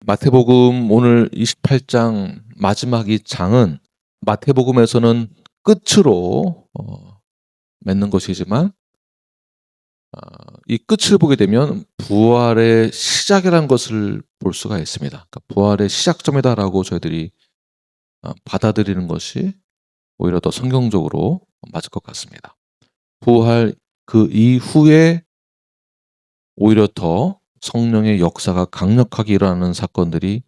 마태복음 오늘 28장 마지막 이 장은 마태복음에서는 끝으로 맺는 것이지만 이 끝을 보게 되면 부활의 시작이라는 것을 볼 수가 있습니다. 그러니까 부활의 시작점이다라고 저희들이 받아들이는 것이 오히려 더 성경적으로 맞을 것 같습니다. 부활 그 이후에 오히려 더 성령의 역사가 강력하게 일어나는 사건들이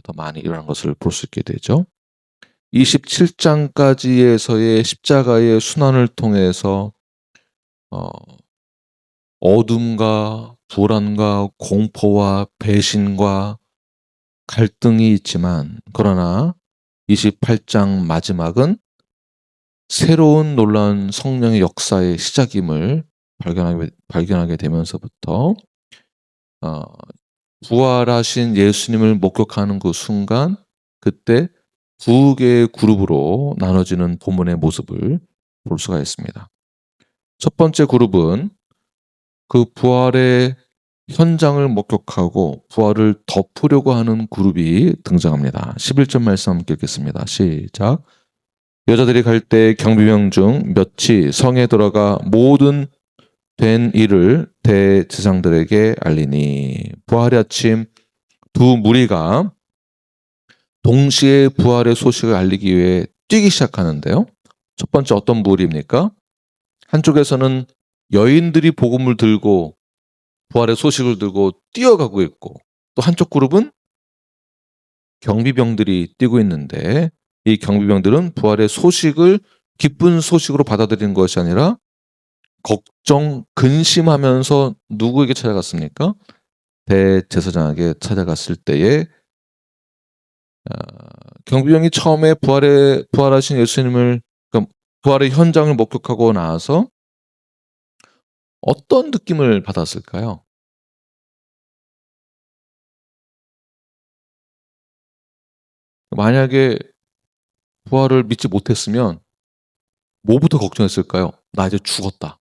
더 많이 일어난 것을 볼 수 있게 되죠. 27장까지에서의 십자가의 순환을 통해서 어 어둠과 불안과 공포와 배신과 갈등이 있지만, 그러나 28장 마지막은 새로운 놀라운 성령의 역사의 시작임을 발견하게 되면서부터 어 부활하신 예수님을 목격하는 그 순간, 그때 두 개의 그룹으로 나눠지는 본문의 모습을 볼 수가 있습니다. 첫 번째 그룹은 그 부활의 현장을 목격하고 부활을 덮으려고 하는 그룹이 등장합니다. 11절 말씀 함께 읽겠습니다. 시작. 여자들이 갈 때 경비병 중 몇이 성에 들어가 모든 된 일을 대제사장들에게 알리니, 부활의 아침 두 무리가 동시에 부활의 소식을 알리기 위해 뛰기 시작하는데요. 첫 번째 어떤 무리입니까? 한쪽에서는 여인들이 복음을 들고 부활의 소식을 들고 뛰어가고 있고, 또 한쪽 그룹은 경비병들이 뛰고 있는데, 이 경비병들은 부활의 소식을 기쁜 소식으로 받아들이는 것이 아니라 걱정, 근심하면서 누구에게 찾아갔습니까? 대제사장에게 찾아갔을 때에 경비병이 처음에 부활하신 예수님을, 그러니까 부활의 현장을 목격하고 나서 어떤 느낌을 받았을까요? 만약에 부활을 믿지 못했으면 뭐부터 걱정했을까요? 나 이제 죽었다,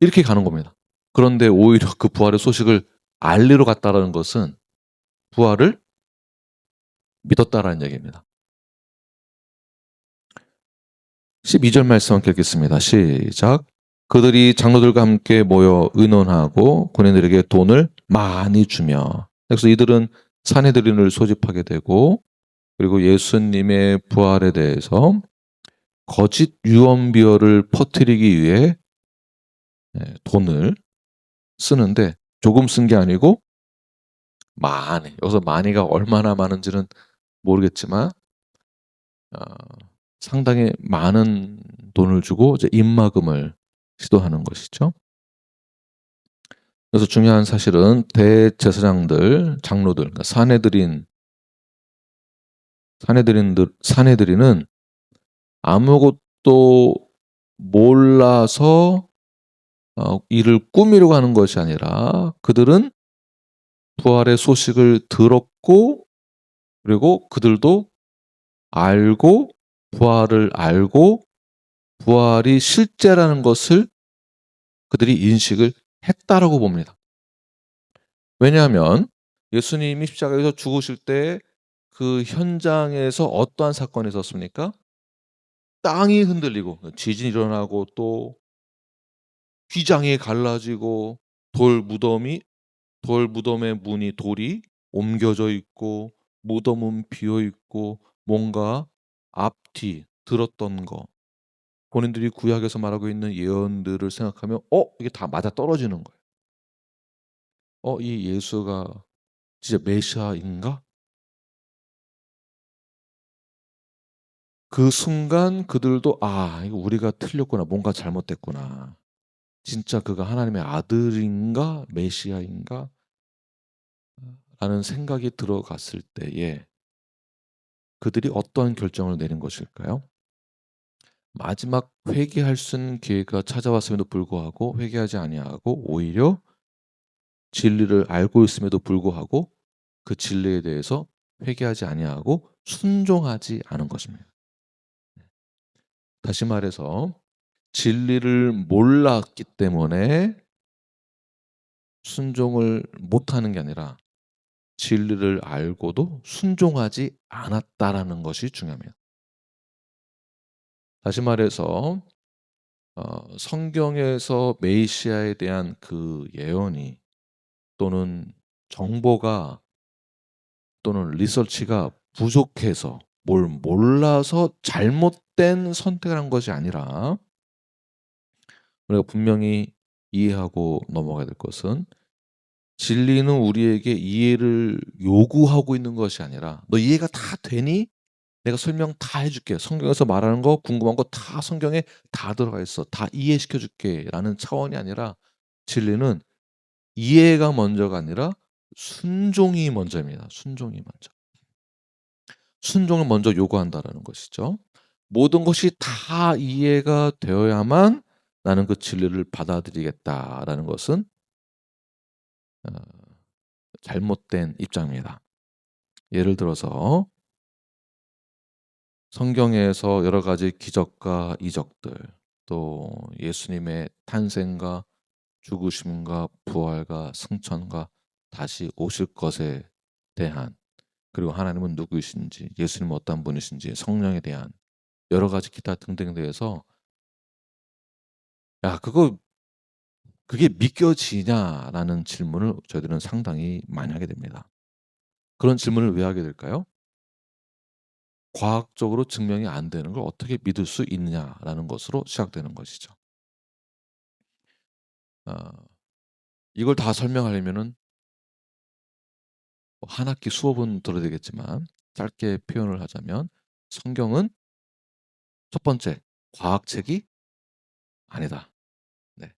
이렇게 가는 겁니다. 그런데 오히려 그 부활의 소식을 알리러 갔다라는 것은 부활을 믿었다라는 얘기입니다. 12절 말씀 함께 읽겠습니다. 시작. 그들이 장로들과 함께 모여 의논하고 군인들에게 돈을 많이 주며, 그래서 이들은 산헤드린을 소집하게 되고, 그리고 예수님의 부활에 대해서 거짓 유언비어를 퍼뜨리기 위해 돈을 쓰는데, 조금 쓴 게 아니고 많이, 여기서 많이가 얼마나 많은지는 모르겠지만 상당히 많은 돈을 주고 이제 입막음을 시도하는 것이죠. 그래서 중요한 사실은 대제사장들, 장로들, 그러니까 사내들인은 아무것도 몰라서 이를 꾸미려고 하는 것이 아니라, 그들은 부활의 소식을 들었고, 그리고 그들도 알고, 부활을 알고 부활이 실제라는 것을 그들이 인식을 했다라고 봅니다. 왜냐하면 예수님이 십자가에서 죽으실 때 그 현장에서 어떠한 사건이 있었습니까? 땅이 흔들리고 지진이 일어나고, 또 휘장이 갈라지고, 돌 무덤의 문이 돌이 옮겨져 있고, 무덤은 비어 있고, 뭔가 앞뒤 들었던 거, 본인들이 구약에서 말하고 있는 예언들을 생각하면 이게 다 맞아떨어지는 거예요. 이 예수가 진짜 메시아인가? 그 순간 그들도 '아, 이거 우리가 틀렸구나. 뭔가 잘못됐구나. 진짜 그가 하나님의 아들인가? 메시아인가?' 라는 생각이 들어갔을 때에 그들이 어떠한 결정을 내린 것일까요? 마지막 회개할 수 있는 기회가 찾아왔음에도 불구하고 회개하지 아니하고, 오히려 진리를 알고 있음에도 불구하고 그 진리에 대해서 회개하지 아니하고 순종하지 않은 것입니다. 다시 말해서 진리를 몰랐기 때문에 순종을 못하는 게 아니라, 진리를 알고도 순종하지 않았다라는 것이 중요합니다. 다시 말해서 성경에서 메시아에 대한 그 예언이 또는 정보가 또는 리서치가 부족해서 뭘 몰라서 잘못된 선택을 한 것이 아니라 우리가 분명히 이해하고 넘어가야 될 것은 진리는 우리에게 이해를 요구하고 있는 것이 아니라 "너 이해가 다 되니? 내가 설명 다 해 줄게. 성경에서 말하는 거 궁금한 거 다 성경에 다 들어가 있어. 다 이해시켜 줄게."라는 차원이 아니라 진리는 이해가 먼저가 아니라 순종이 먼저입니다. 순종이 먼저. 순종을 먼저 요구한다라는 것이죠. 모든 것이 다 이해가 되어야만 '나는 그 진리를 받아들이겠다.'라는 것은 어 잘못된 입장입니다. 예를 들어서 성경에서 여러 가지 기적과 이적들 또 예수님의 탄생과 죽으심과 부활과 승천과 다시 오실 것에 대한 그리고 하나님은 누구이신지 예수님은 어떤 분이신지 성령에 대한 여러 가지 기타 등등에 대해서 야 그게 믿겨지냐라는 질문을 저희들은 상당히 많이 하게 됩니다. 그런 질문을 왜 하게 될까요? 과학적으로 증명이 안 되는 걸 어떻게 믿을 수 있느냐라는 것으로 시작되는 것이죠. 어 이걸 다 설명하려면은 뭐 한 학기 수업은 들어야 되겠지만 짧게 표현을 하자면 성경은 첫 번째 과학책이 아니다. 네.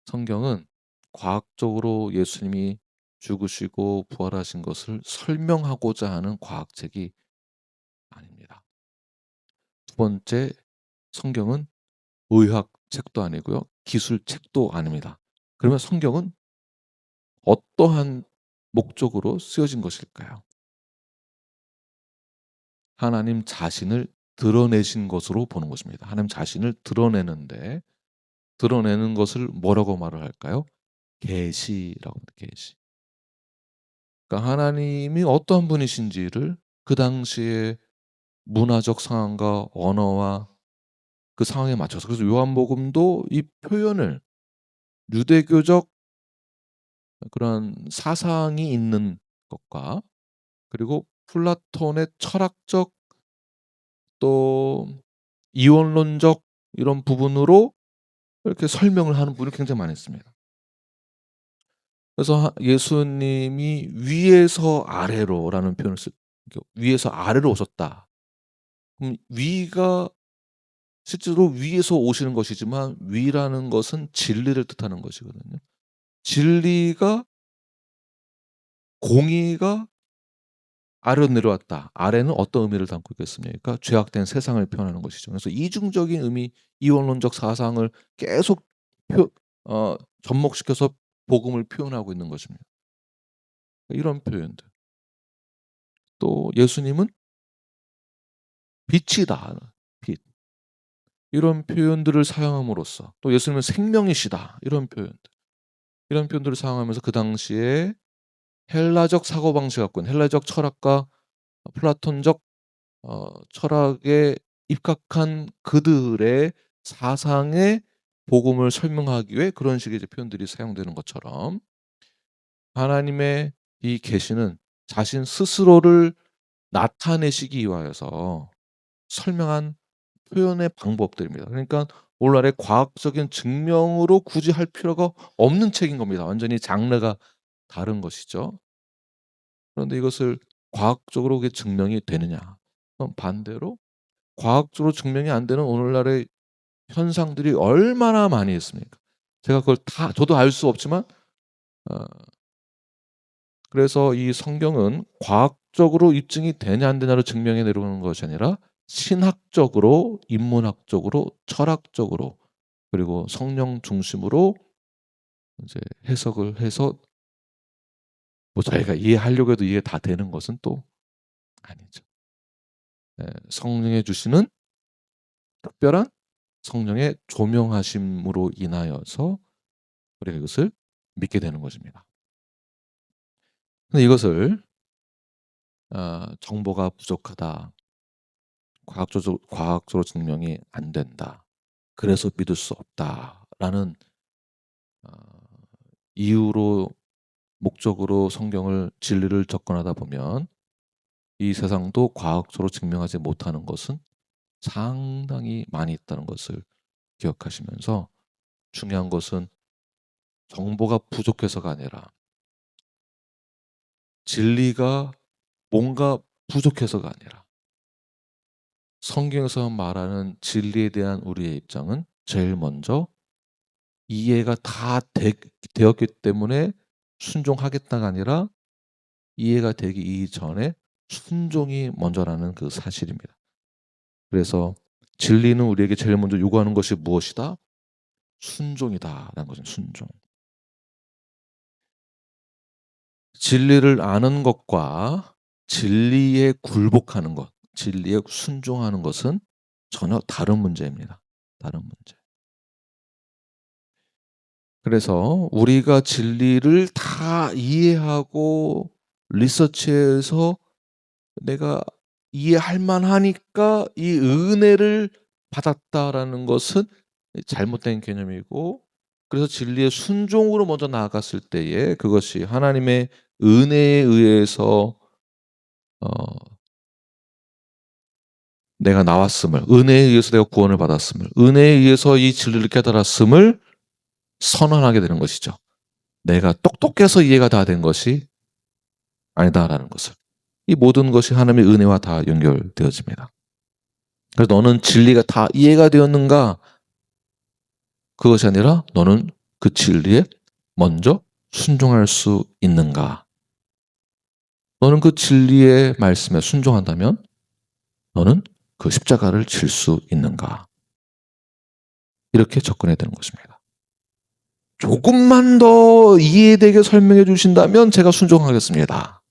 성경은 과학적으로 예수님이 죽으시고 부활하신 것을 설명하고자 하는 과학책이 아닙니다. 두 번째 성경은 의학책도 아니고요. 기술책도 아닙니다. 그러면 성경은 어떠한 목적으로 쓰여진 것일까요? 하나님 자신을 드러내신 것으로 보는 것입니다. 하나님 자신을 드러내는데 드러내는 것을 뭐라고 말을 할까요? 계시라고 합니다. 계시. 그러니까 하나님이 어떠한 분이신지를 그 당시에 문화적 상황과 언어와 그 상황에 맞춰서 그래서 요한복음도 이 표현을 유대교적 그런 사상이 있는 것과 그리고 플라톤의 철학적 또 이원론적 이런 부분으로 이렇게 설명을 하는 분이 굉장히 많이 있습니다. 그래서 예수님이 위에서 아래로라는 표현을 위에서 아래로 오셨다. 그럼 위가 실제로 위에서 오시는 것이지만 위라는 것은 진리를 뜻하는 것이거든요. 진리가 공의가 아래로 내려왔다. 아래는 어떤 의미를 담고 있겠습니까? 죄악된 세상을 표현하는 것이죠. 그래서 이중적인 의미, 이원론적 사상을 계속 표 접목시켜서 복음을 표현하고 있는 것입니다. 이런 표현들. 또 예수님은 빛이다. 빛. 이런 표현들을 사용함으로써 또 예수님은 생명이시다. 이런 표현들. 이런 표현들을 사용하면서 그 당시에 헬라적 사고방식 갖고 있는 헬라적 철학과 플라톤적 철학에 입각한 그들의 사상의 복음을 설명하기 위해 그런 식의 이제 표현들이 사용되는 것처럼 하나님의 이 계시는 자신 스스로를 나타내시기 위하여서 설명한 표현의 방법들입니다. 그러니까 오늘날의 과학적인 증명으로 굳이 할 필요가 없는 책인 겁니다. 완전히 장르가 다른 것이죠. 그런데 이것을 과학적으로 그게 증명이 되느냐? 그럼 반대로 과학적으로 증명이 안 되는 오늘날의 현상들이 얼마나 많이 있습니까? 제가 그걸 다 저도 알 수 없지만 어 그래서 이 성경은 과학적으로 입증이 되냐 안 되냐를 증명해 내려오는 것이 아니라 신학적으로 인문학적으로 철학적으로 그리고 성령 중심으로 이제 해석을 해서 뭐 저희가 이해하려고 해도 이해 다 되는 것은 또 아니죠. 예. 성령이 주시는 특별한 성령의 조명하심으로 인하여서 우리가 이것을 믿게 되는 것입니다. 근데 이것을 정보가 부족하다. 과학적으로 증명이 안 된다. 그래서 믿을 수 없다라는 이유로 목적으로 성경을 진리를 접근하다 보면 이 세상도 과학적으로 증명하지 못하는 것은 상당히 많이 있다는 것을 기억하시면서 중요한 것은 정보가 부족해서가 아니라 진리가 뭔가 부족해서가 아니라 성경에서 말하는 진리에 대한 우리의 입장은 제일 먼저 이해가 다 되었기 때문에 순종하겠다가 아니라 이해가 되기 이전에 순종이 먼저라는 그 사실입니다. 그래서 진리는 우리에게 제일 먼저 요구하는 것이 무엇이다? 순종이다라는 것은 순종. 진리를 아는 것과 진리에 굴복하는 것, 진리에 순종하는 것은 전혀 다른 문제입니다. 다른 문제. 그래서 우리가 진리를 다 이해하고 리서치해서 내가 이해할 만하니까 이 은혜를 받았다라는 것은 잘못된 개념이고, 그래서 진리의 순종으로 먼저 나아갔을 때에 그것이 하나님의 은혜에 의해서 내가 나왔음을, 은혜에 의해서 내가 구원을 받았음을, 은혜에 의해서 이 진리를 깨달았음을 선언하게 되는 것이죠. 내가 똑똑해서 이해가 다 된 것이 아니다라는 것을. 이 모든 것이 하나님의 은혜와 다 연결되어집니다. 그래서 너는 진리가 다 이해가 되었는가? 그것이 아니라 너는 그 진리에 먼저 순종할 수 있는가? 너는 그 진리의 말씀에 순종한다면 너는 그 십자가를 질 수 있는가? 이렇게 접근해야 되는 것입니다. 조금만 더 이해되게 설명해 주신다면 제가 순종하겠습니다.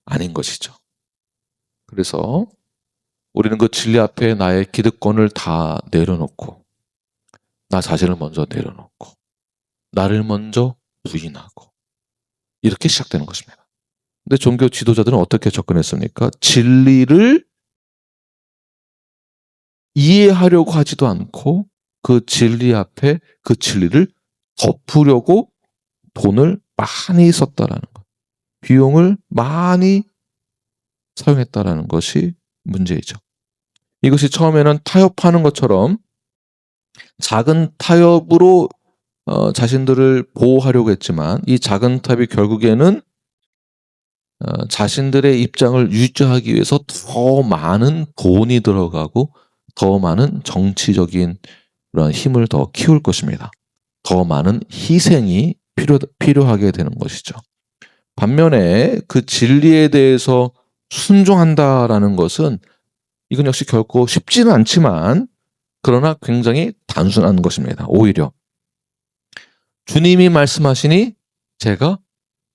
아닌 것이죠. 그래서 우리는 그 진리 앞에 나의 기득권을 다 내려놓고 나 자신을 먼저 내려놓고 나를 먼저 부인하고 이렇게 시작되는 것입니다. 근데 종교 지도자들은 어떻게 접근했습니까? 진리를 이해하려고 하지도 않고 그 진리 앞에 그 진리를 덮으려고 돈을 많이 썼다라는 것, 비용을 많이 사용했다라는 것이 문제이죠. 이것이 처음에는 타협하는 것처럼 작은 타협으로 자신들을 보호하려고 했지만 이 작은 타협이 결국에는 자신들의 입장을 유지하기 위해서 더 많은 돈이 들어가고 더 많은 정치적인 그런 힘을 더 키울 것입니다. 더 많은 희생이 필요하게 되는 것이죠. 반면에 그 진리에 대해서 순종한다라는 것은 이건 역시 결코 쉽지는 않지만 그러나 굉장히 단순한 것입니다. 오히려 주님이 말씀하시니 제가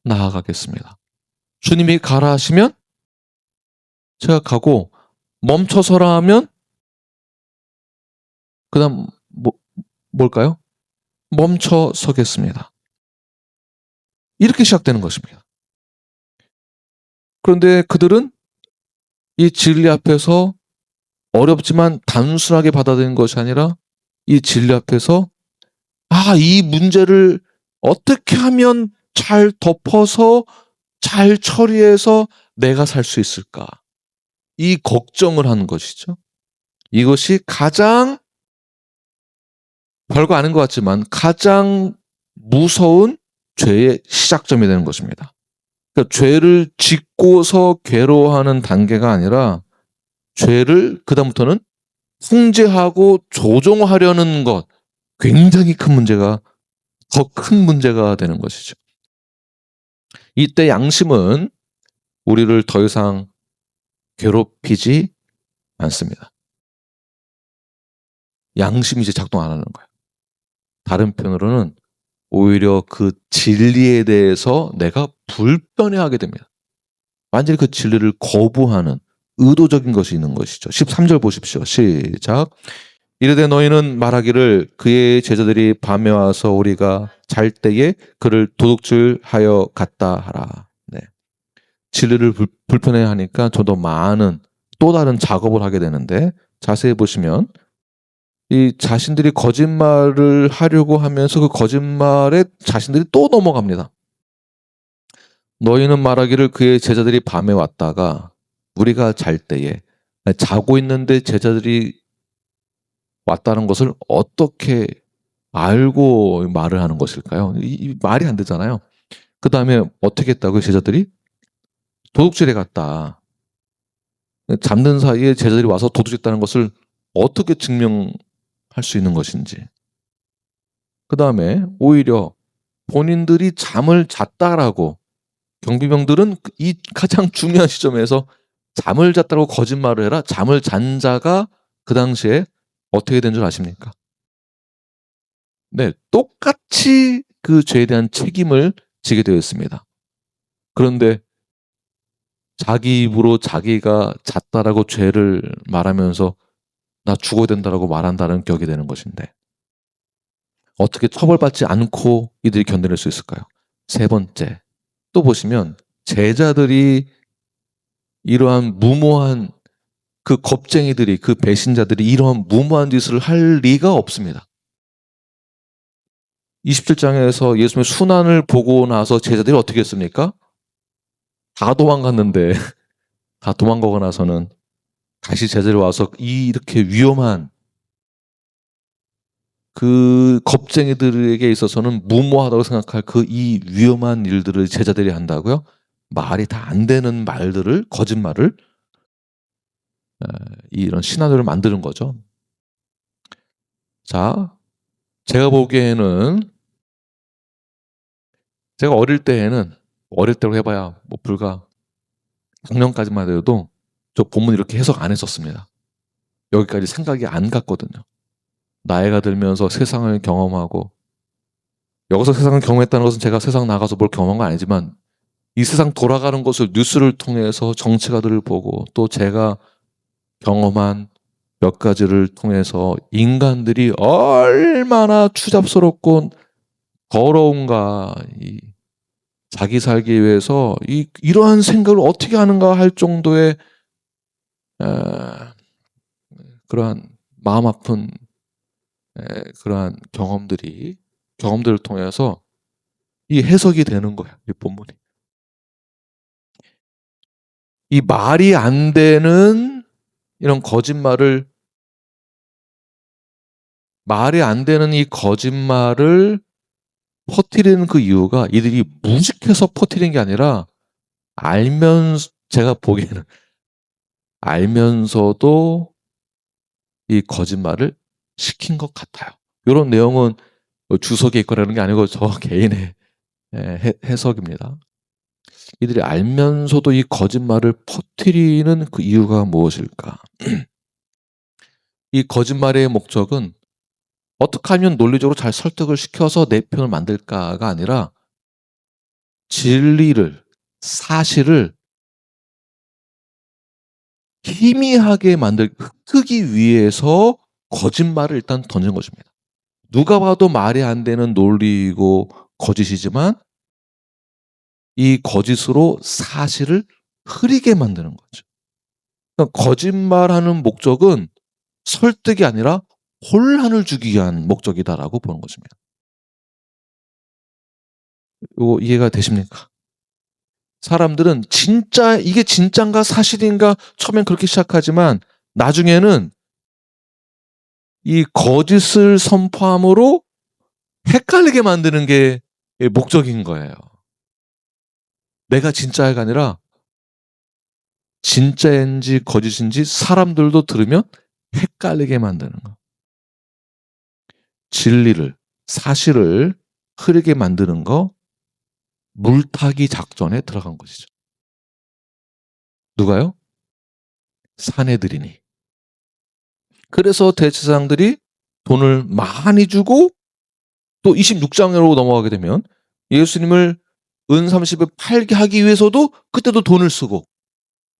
나아가겠습니다. 주님이 가라 하시면 제가 가고 멈춰서라 하면 그 다음 뭘까요? 멈춰 서겠습니다. 이렇게 시작되는 것입니다. 그런데 그들은 이 진리 앞에서 어렵지만 단순하게 받아들이는 것이 아니라 이 진리 앞에서 이 문제를 어떻게 하면 잘 덮어서 잘 처리해서 내가 살 수 있을까? 이 걱정을 하는 것이죠. 이것이 가장 별거 아닌 것 같지만 가장 무서운 죄의 시작점이 되는 것입니다. 그러니까 죄를 짓고서 괴로워하는 단계가 아니라 죄를 그다음부터는 통제하고 조종하려는 것, 굉장히 큰 문제가, 더 큰 문제가 되는 것이죠. 이때 양심은 우리를 더 이상 괴롭히지 않습니다. 양심이 이제 작동 안 하는 거예요. 다른 편으로는 오히려 그 진리에 대해서 내가 불편해하게 됩니다. 완전히 그 진리를 거부하는 의도적인 것이 있는 것이죠. 13절 보십시오. 시작. 이르되 너희는 말하기를 그의 제자들이 밤에 와서 우리가 잘 때에 그를 도둑질하여 갔다 하라. 네. 진리를 불편해하니까 저도 많은 또 다른 작업을 하게 되는데, 자세히 보시면 이 자신들이 거짓말을 하려고 하면서 그 거짓말에 자신들이 또 넘어갑니다. 너희는 말하기를 그의 제자들이 밤에 왔다가 우리가 잘 때에, 자고 있는데 제자들이 왔다는 것을 어떻게 알고 말을 하는 것일까요? 이 말이 안 되잖아요. 그 다음에 어떻게 했다고요? 제자들이 도둑질해 갔다. 잠든 사이에 제자들이 와서 도둑질했다는 것을 어떻게 증명할 수 있는 것인지. 그 다음에 오히려 본인들이 잠을 잤다라고, 경비병들은 이 가장 중요한 시점에서 잠을 잤다고 거짓말을 해라. 잠을 잔 자가 그 당시에 어떻게 된 줄 아십니까? 네, 똑같이 그 죄에 대한 책임을 지게 되어 있습니다. 그런데 자기 입으로 자기가 잤다라고 죄를 말하면서 나 죽어야 된다라고 말한다는 격이 되는 것인데, 어떻게 처벌받지 않고 이들이 견뎌낼 수 있을까요? 세 번째, 또 보시면 제자들이 이러한 무모한, 그 겁쟁이들이, 그 배신자들이 이러한 무모한 짓을 할 리가 없습니다. 27장에서 예수님의 순환을 보고 나서 제자들이 어떻게 했습니까? 다 도망갔는데 다 도망가고 나서는 다시 제자들이 와서 이렇게 위험한, 그 겁쟁이들에게 있어서는 무모하다고 생각할 그 이 위험한 일들을 제자들이 한다고요? 말이 다 안 되는 말들을, 거짓말을, 이런 신화들을 만드는 거죠. 자, 제가 보기에는, 제가 어릴 때로 해봐야 뭐 불과 작년까지만 해도 저 본문 이렇게 해석 안 했었습니다. 여기까지 생각이 안 갔거든요. 나이가 들면서 세상을 경험하고, 여기서 세상을 경험했다는 것은 제가 세상 나가서 뭘 경험한 건 아니지만 이 세상 돌아가는 것을 뉴스를 통해서 정치가들을 보고, 또 제가 경험한 몇 가지를 통해서 인간들이 얼마나 추잡스럽고 더러운가, 자기 살기 위해서 이러한 생각을 어떻게 하는가 할 정도의 그러한 마음 아픈 그러한 경험들을 통해서 이 해석이 되는 거야, 이 본문이. 이 말이 안 되는 이런 거짓말을, 말이 안 되는 이 거짓말을 퍼뜨리는 그 이유가 이들이 무식해서 퍼뜨린 게 아니라 제가 보기에는 알면서도 이 거짓말을 시킨 것 같아요. 이런 내용은 주석에 있거나 이런 게 아니고 저 개인의 해석입니다. 이들이 알면서도 이 거짓말을 퍼뜨리는 그 이유가 무엇일까? 이 거짓말의 목적은 어떻게 하면 논리적으로 잘 설득을 시켜서 내 편을 만들까가 아니라 진리를, 사실을 희미하게 흩트기 위해서 거짓말을 일단 던진 것입니다. 누가 봐도 말이 안 되는 논리이고 거짓이지만 이 거짓으로 사실을 흐리게 만드는 거죠. 그러니까 거짓말하는 목적은 설득이 아니라 혼란을 주기 위한 목적이다라고 보는 것입니다. 이거 이해가 되십니까? 사람들은 진짜 이게 진짠가 사실인가 처음엔 그렇게 시작하지만 나중에는 이 거짓을 선포함으로 헷갈리게 만드는 게 목적인 거예요. 내가 진짜가 아니라 진짜인지 거짓인지 사람들도 들으면 헷갈리게 만드는 거. 진리를, 사실을 흐리게 만드는 거, 물타기 작전에 들어간 것이죠. 누가요? 사내들이니. 그래서 대제사장들이 돈을 많이 주고, 또 26장으로 넘어가게 되면 예수님을 은 30에 팔게 하기 위해서도 그때도 돈을 쓰고,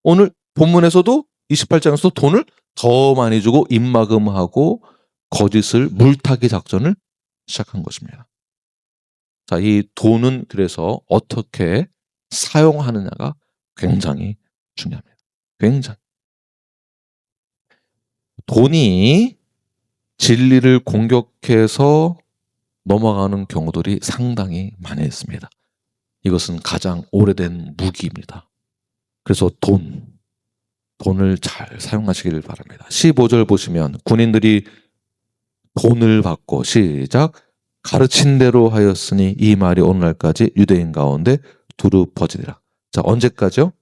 오늘 본문에서도 28장에서도 돈을 더 많이 주고 입막음하고 거짓을, 물타기 작전을 시작한 것입니다. 자, 이 돈은 그래서 어떻게 사용하느냐가 굉장히 중요합니다. 굉장히. 돈이 진리를 공격해서 넘어가는 경우들이 상당히 많이 있습니다. 이것은 가장 오래된 무기입니다. 그래서 돈을 잘 사용하시길 바랍니다. 15절 보시면 군인들이 돈을 받고 시작 가르친 대로 하였으니 이 말이 오늘날까지 유대인 가운데 두루 퍼지리라. 자, 언제까지요?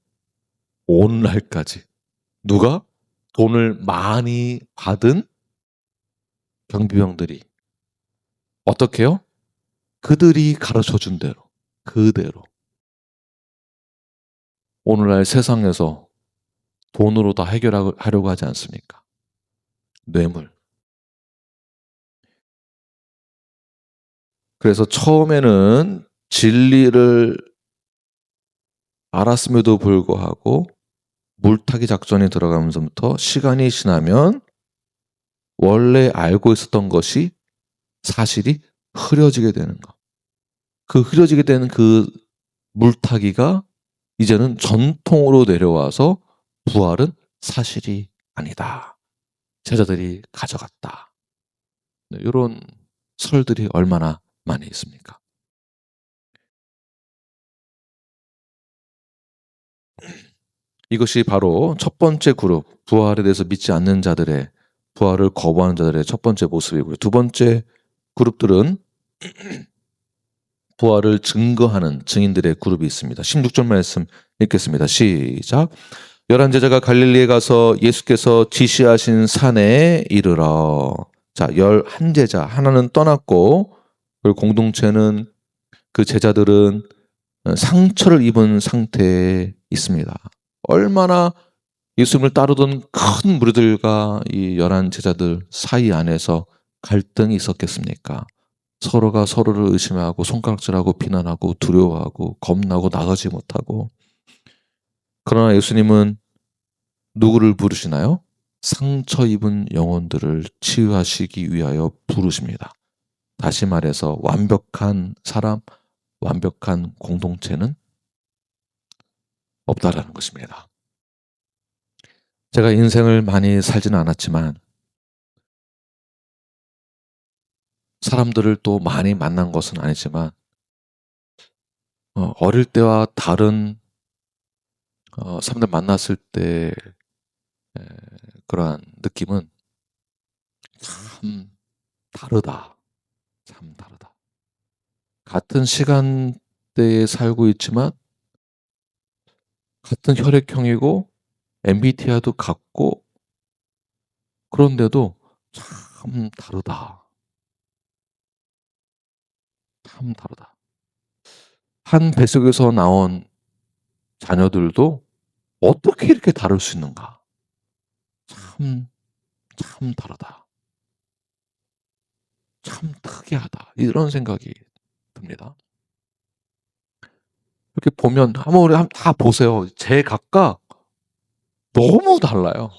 오늘날까지. 누가? 돈을 많이 받은 경비병들이 어떻게 해요? 그들이 가르쳐준 대로 그대로 오늘날 세상에서 돈으로 다 해결하려고 하지 않습니까? 뇌물. 그래서 처음에는 진리를 알았음에도 불구하고 물타기 작전이 들어가면서부터 시간이 지나면 원래 알고 있었던 것이 사실이 흐려지게 되는 것. 그 흐려지게 되는 그 물타기가 이제는 전통으로 내려와서 부활은 사실이 아니다. 제자들이 가져갔다. 네, 이런 설들이 얼마나 많이 있습니까? 이것이 바로 첫 번째 그룹, 부활에 대해서 믿지 않는 자들의, 부활을 거부하는 자들의 첫 번째 모습이고요. 두 번째 그룹들은 부활을 증거하는 증인들의 그룹이 있습니다. 16절 말씀 읽겠습니다. 시작. 11제자가 갈릴리에 가서 예수께서 지시하신 산에 이르러. 자, 11제자 하나는 떠났고 그 공동체는 그 제자들은 상처를 입은 상태에 있습니다. 얼마나 예수님을 따르던 큰 무리들과 이 11제자들 사이 안에서 갈등이 있었겠습니까? 서로가 서로를 의심하고 손가락질하고 비난하고 두려워하고 겁나고 나가지 못하고. 그러나 예수님은 누구를 부르시나요? 상처 입은 영혼들을 치유하시기 위하여 부르십니다. 다시 말해서 완벽한 사람, 완벽한 공동체는 없다라는 것입니다. 제가 인생을 많이 살지는 않았지만 사람들을 또 많이 만난 것은 아니지만 어릴 때와 다른 사람들 만났을 때 그러한 느낌은 참 다르다. 참 다르다. 같은 시간대에 살고 있지만 같은 혈액형이고 MBTI도 같고 그런데도 참 다르다. 참 다르다. 한 뱃속에서 나온 자녀들도 어떻게 이렇게 다를 수 있는가? 참 다르다. 참 특이하다. 이런 생각이 듭니다. 이렇게 보면 한번 우리 다 보세요. 제각각 너무 달라요.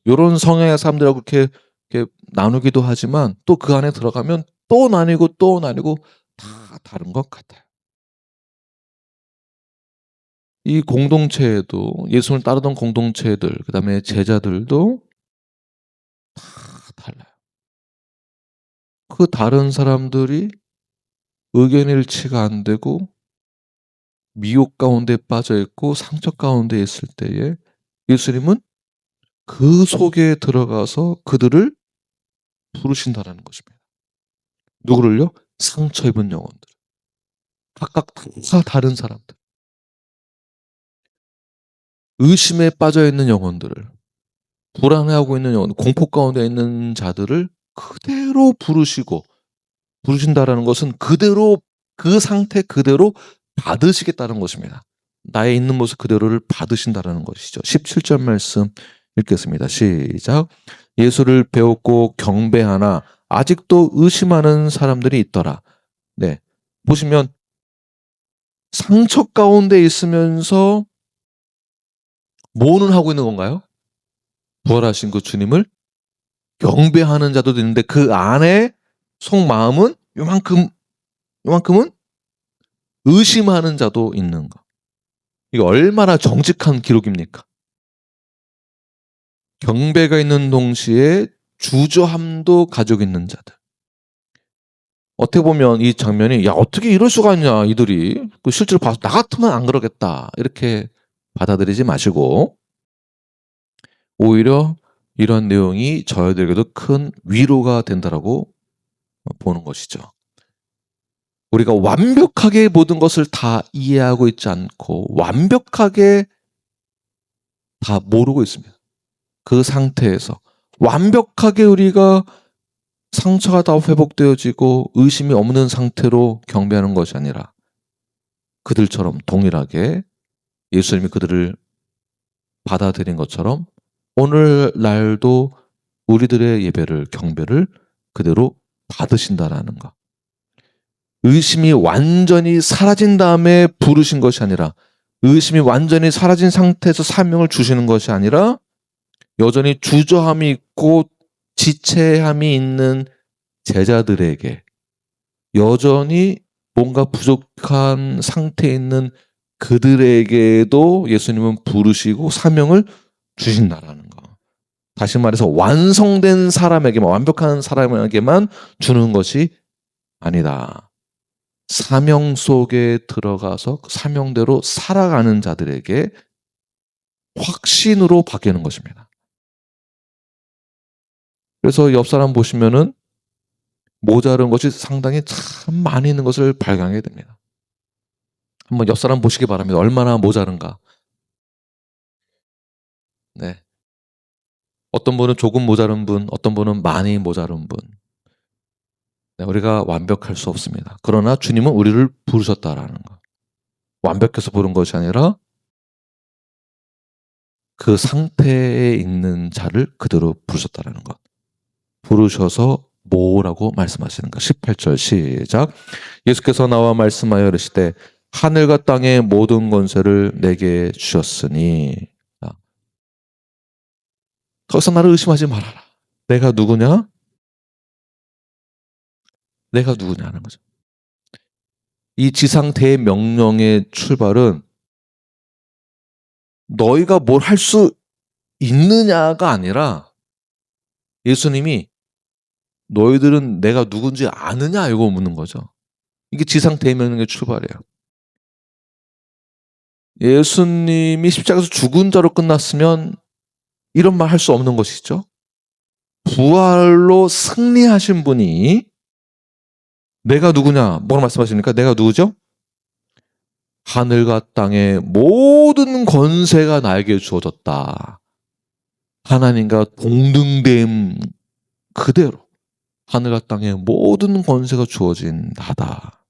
이런 성향의 사람들하고 이렇게 나누기도 하지만 또 그 안에 들어가면 또 나뉘고 또 나뉘고 다 다른 것 같아요. 이 공동체에도 예수님을 따르던 공동체들, 그다음에 제자들도 다 달라요. 그 다른 사람들이 의견 일치가 안 되고 미혹 가운데 빠져 있고 상처 가운데 있을 때에 예수님은 그 속에 들어가서 그들을 부르신다라는 것입니다. 누구를요? 상처 입은 영혼들. 각각 다 다른 사람들. 의심에 빠져 있는 영혼들을, 불안해하고 있는 영혼, 공포 가운데 있는 자들을 그대로 부르신다라는 것은 그대로 그 상태 그대로 받으시겠다는 것입니다. 나의 있는 모습 그대로를 받으신다라는 것이죠. 17절 말씀 읽겠습니다. 시작. 예수를 배웠고 경배하나 아직도 의심하는 사람들이 있더라. 네. 보시면 상처 가운데 있으면서 뭐는 하고 있는 건가요? 부활하신 그 주님을 경배하는 자도 있는데 그 안에 속마음은 요만큼은 의심하는 자도 있는가. 이게 얼마나 정직한 기록입니까? 경배가 있는 동시에 주저함도 가지고 있는 자들. 어떻게 보면 이 장면이 야 어떻게 이럴 수가 있냐 이들이 실제로 봐서 나 같으면 안 그러겠다 이렇게 받아들이지 마시고 오히려 이런 내용이 저희들에게도 큰 위로가 된다라고 보는 것이죠. 우리가 완벽하게 모든 것을 다 이해하고 있지 않고 완벽하게 다 모르고 있습니다. 그 상태에서 완벽하게 우리가 상처가 다 회복되어지고 의심이 없는 상태로 경배하는 것이 아니라 그들처럼 동일하게 예수님이 그들을 받아들인 것처럼 오늘날도 우리들의 예배를 경배를 그대로 받으신다라는 것. 의심이 완전히 사라진 다음에 부르신 것이 아니라 의심이 완전히 사라진 상태에서 사명을 주시는 것이 아니라 여전히 주저함이 있고 지체함이 있는 제자들에게 여전히 뭔가 부족한 상태에 있는 그들에게도 예수님은 부르시고 사명을 주신다라는 거. 다시 말해서 완성된 사람에게만, 완벽한 사람에게만 주는 것이 아니다. 사명 속에 들어가서 그 사명대로 살아가는 자들에게 확신으로 바뀌는 것입니다. 그래서 옆 사람 보시면은 모자른 것이 상당히 참 많이 있는 것을 발견하게 됩니다. 한번 옆 사람 보시기 바랍니다. 얼마나 모자른가. 네. 어떤 분은 조금 모자른 분, 어떤 분은 많이 모자른 분. 네, 우리가 완벽할 수 없습니다. 그러나 주님은 우리를 부르셨다라는 것. 완벽해서 부른 것이 아니라 그 상태에 있는 자를 그대로 부르셨다라는 것. 부르셔서 뭐라고 말씀하시는가. 18절 시작. 예수께서 나와 말씀하여 이르시되 하늘과 땅의 모든 권세를 내게 주셨으니. 더 이상 나를 의심하지 말아라. 내가 누구냐? 내가 누구냐는 거죠. 이 지상 대명령의 출발은 너희가 뭘 할 수 있느냐가 아니라 예수님이 너희들은 내가 누군지 아느냐 이거 묻는 거죠. 이게 지상 대명령의 출발이에요. 예수님이 십자가에서 죽은 자로 끝났으면 이런 말 할 수 없는 것이죠. 부활로 승리하신 분이 내가 누구냐? 뭐라고 말씀하십니까? 내가 누구죠? 하늘과 땅의 모든 권세가 나에게 주어졌다. 하나님과 동등됨 그대로 하늘과 땅의 모든 권세가 주어진 나다.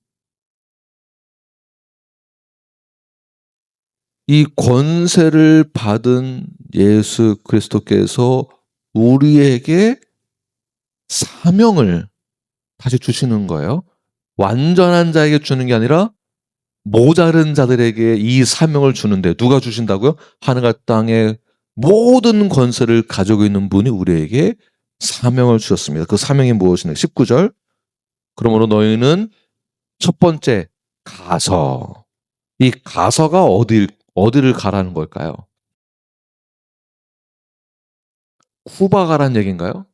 이 권세를 받은 예수 그리스도께서 우리에게 사명을 다시 주시는 거예요. 완전한 자에게 주는 게 아니라 모자른 자들에게 이 사명을 주는데 누가 주신다고요? 하늘과 땅의 모든 권세를 가지고 있는 분이 우리에게 사명을 주셨습니다. 그 사명이 무엇이냐? 19절. 그러므로 너희는 첫 번째 가서. 이 가서가 어디를 가라는 걸까요? 쿠바 가라는 얘기인가요?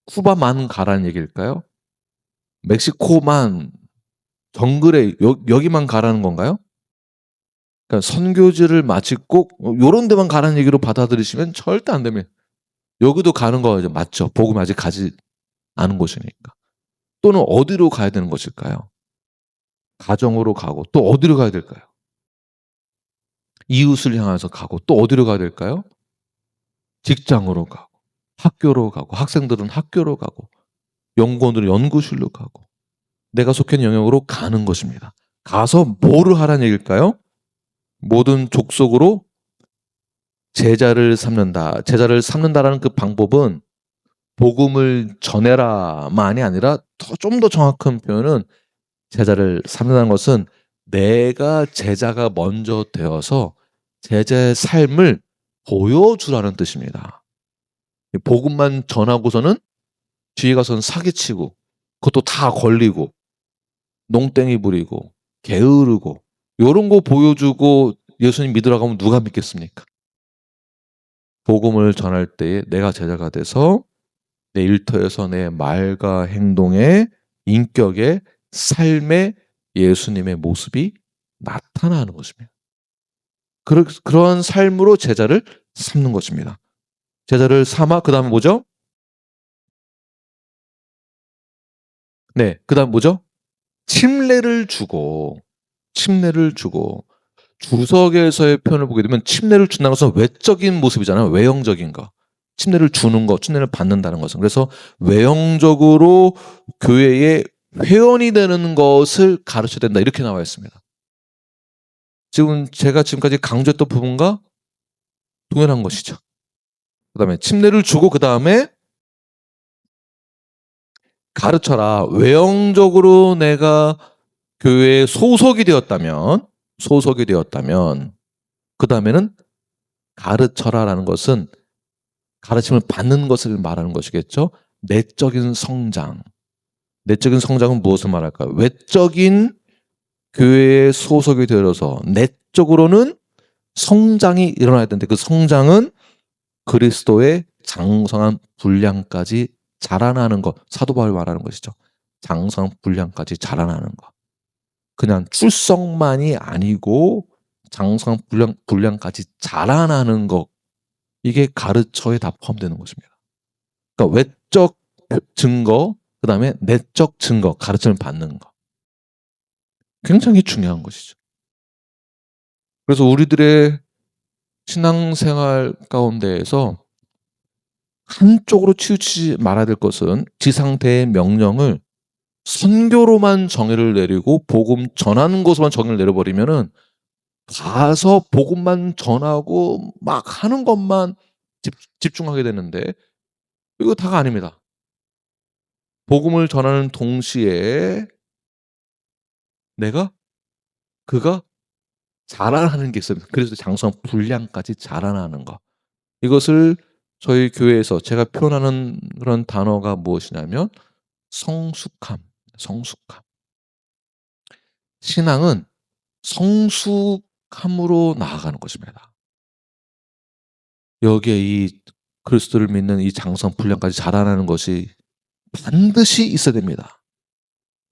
쿠바만 가라는 얘기일까요? 멕시코만 정글에 여기만 가라는 건가요? 그러니까 선교지를 마치 꼭 요런 데만 가라는 얘기로 받아들이시면 절대 안 됩니다. 여기도 가는 거 맞죠. 복음이 아직 가지 않은 곳이니까. 또는 어디로 가야 되는 것일까요? 가정으로 가고 또 어디로 가야 될까요? 이웃을 향해서 가고 또 어디로 가야 될까요? 직장으로 가고 학교로 가고 학생들은 학교로 가고 연구원들은 연구실로 가고 내가 속해 있는 영역으로 가는 것입니다. 가서 뭐를 하라는 얘기일까요? 모든 족속으로 제자를 삼는다. 제자를 삼는다라는 그 방법은 복음을 전해라만이 아니라 좀 더 정확한 표현은 제자를 삼는다는 것은 내가 제자가 먼저 되어서 제자의 삶을 보여주라는 뜻입니다. 복음만 전하고서는 뒤에 가서는 사기치고 그것도 다 걸리고 농땡이 부리고 게으르고 요런 거 보여주고 예수님 믿으라고 하면 누가 믿겠습니까? 복음을 전할 때에 내가 제자가 돼서 내 일터에서 내 말과 행동에, 인격에, 삶에 예수님의 모습이 나타나는 것입니다. 그러한 삶으로 제자를 삼는 것입니다. 제자를 삼아 그다음에 뭐죠? 네, 그다음 뭐죠? 침례를 주고 주석에서의 표현을 보게 되면 침례를 준다는 것은 외적인 모습이잖아요. 외형적인 거. 침례를 주는 것, 침례를 받는다는 것은. 그래서 외형적으로 교회의 회원이 되는 것을 가르쳐야 된다. 이렇게 나와 있습니다. 지금 제가 지금까지 강조했던 부분과 동일한 것이죠. 그다음에 침례를 주고 그다음에 가르쳐라. 외형적으로 내가 교회에 소속이 되었다면 그다음에는 가르쳐라라는 것은 가르침을 받는 것을 말하는 것이겠죠. 내적인 성장. 내적인 성장은 무엇을 말할까요? 외적인 교회에 소속이 되어서 내적으로는 성장이 일어나야 되는데 그 성장은 그리스도의 장성한 분량까지 자라나는 것. 사도 바울이 말하는 것이죠. 장성한 분량까지 자라나는 것. 그냥 출석만이 아니고 장성한 분량까지 자라나는 것. 이게 가르쳐에 다 포함되는 것입니다. 그러니까 외적 증거, 그 다음에 내적 증거, 가르침을 받는 것. 굉장히 중요한 것이죠. 그래서 우리들의 신앙생활 가운데에서 한쪽으로 치우치지 말아야 될 것은 지상대의 명령을 선교로만 정의를 내리고 복음 전하는 것으로만 정의를 내려버리면은 가서 복음만 전하고 막 하는 것만 집중하게 되는데 이거 다가 아닙니다. 복음을 전하는 동시에 그가 자라나는 게 있어요. 그래서 장성 분량까지 자라나는 것. 이것을 저희 교회에서 제가 표현하는 그런 단어가 무엇이냐면 성숙함. 신앙은 성숙함으로 나아가는 것입니다. 여기에 이 그리스도를 믿는 이 장성 분량까지 자라나는 것이 반드시 있어야 됩니다.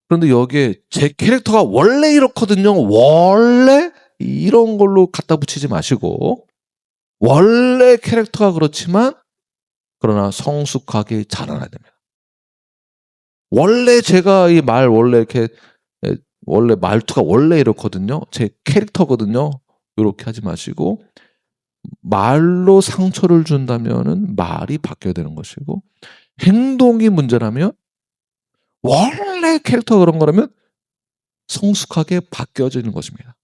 그런데 여기에 제 캐릭터가 원래 이렇거든요. 원래 이런 걸로 갖다 붙이지 마시고 원래 캐릭터가 그렇지만 그러나 성숙하게 자라나야 됩니다. 원래 제가 이 말 원래 이렇게 원래 말투가 원래 이렇거든요. 제 캐릭터거든요. 이렇게 하지 마시고 말로 상처를 준다면은 말이 바뀌어야 되는 것이고 행동이 문제라면 원래 캐릭터가 그런 거라면 성숙하게 바뀌어지는 것입니다.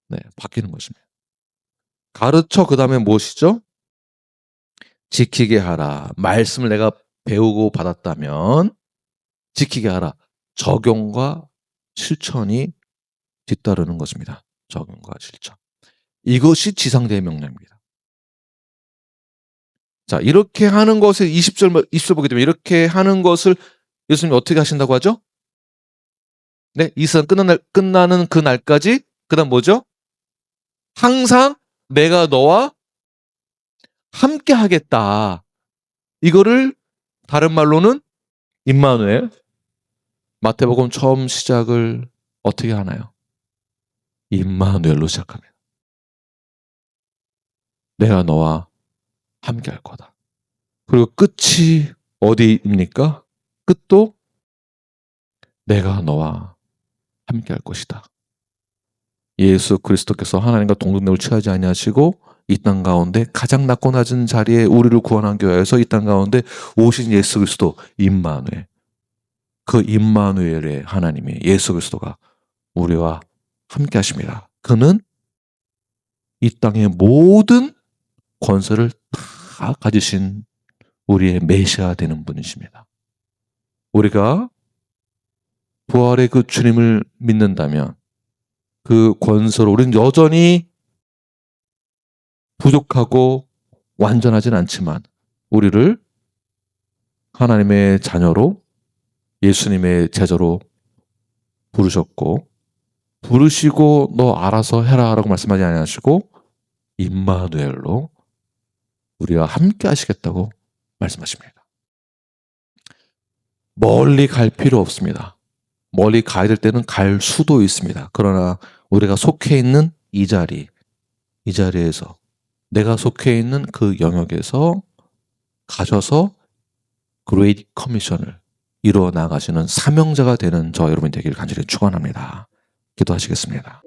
네, 바뀌는 것입니다. 가르쳐 그다음에 무엇이죠? 지키게 하라. 말씀을 내가 배우고 받았다면 지키게 하라. 적용과 실천이 뒤따르는 것입니다. 적용과 실천. 이것이 지상대의 명령입니다. 자, 이렇게 하는 것을 20절 보게 되면 이렇게 하는 것을 예수님이 어떻게 하신다고 하죠? 네, 이 세상 끝나는 그 날까지 그다음 뭐죠? 항상 내가 너와 함께 하겠다. 이거를 다른 말로는 임마누엘. 마태복음 처음 시작을 어떻게 하나요? 임마누엘로 시작합니다. 내가 너와 함께 할 거다. 그리고 끝이 어디입니까? 끝도 내가 너와 함께 할 것이다. 예수 그리스도께서 하나님과 동등됨을 취하지 아니하시고 이 땅 가운데 가장 낮고 낮은 자리에 우리를 구원하기 위해서 이 땅 가운데 오신 예수 그리스도 임마누엘. 그 임마누엘의 하나님이 예수 그리스도가 우리와 함께 하십니다. 그는 이 땅의 모든 권세를 다 가지신 우리의 메시아 되는 분이십니다. 우리가 부활의 그 주님을 믿는다면 그 권세로 우리는 여전히 부족하고 완전하진 않지만 우리를 하나님의 자녀로 예수님의 제자로 부르셨고 부르시고 너 알아서 해라라고 말씀하지 아니하시고 임마누엘로 우리와 함께 하시겠다고 말씀하십니다. 멀리 갈 필요 없습니다. 멀리 가야 될 때는 갈 수도 있습니다. 그러나 우리가 속해 있는 이 자리에서 내가 속해 있는 그 영역에서 가셔서 그레이트 커미션을 이루어 나가시는 사명자가 되는 저 여러분이 되기를 간절히 축원합니다. 기도하시겠습니다.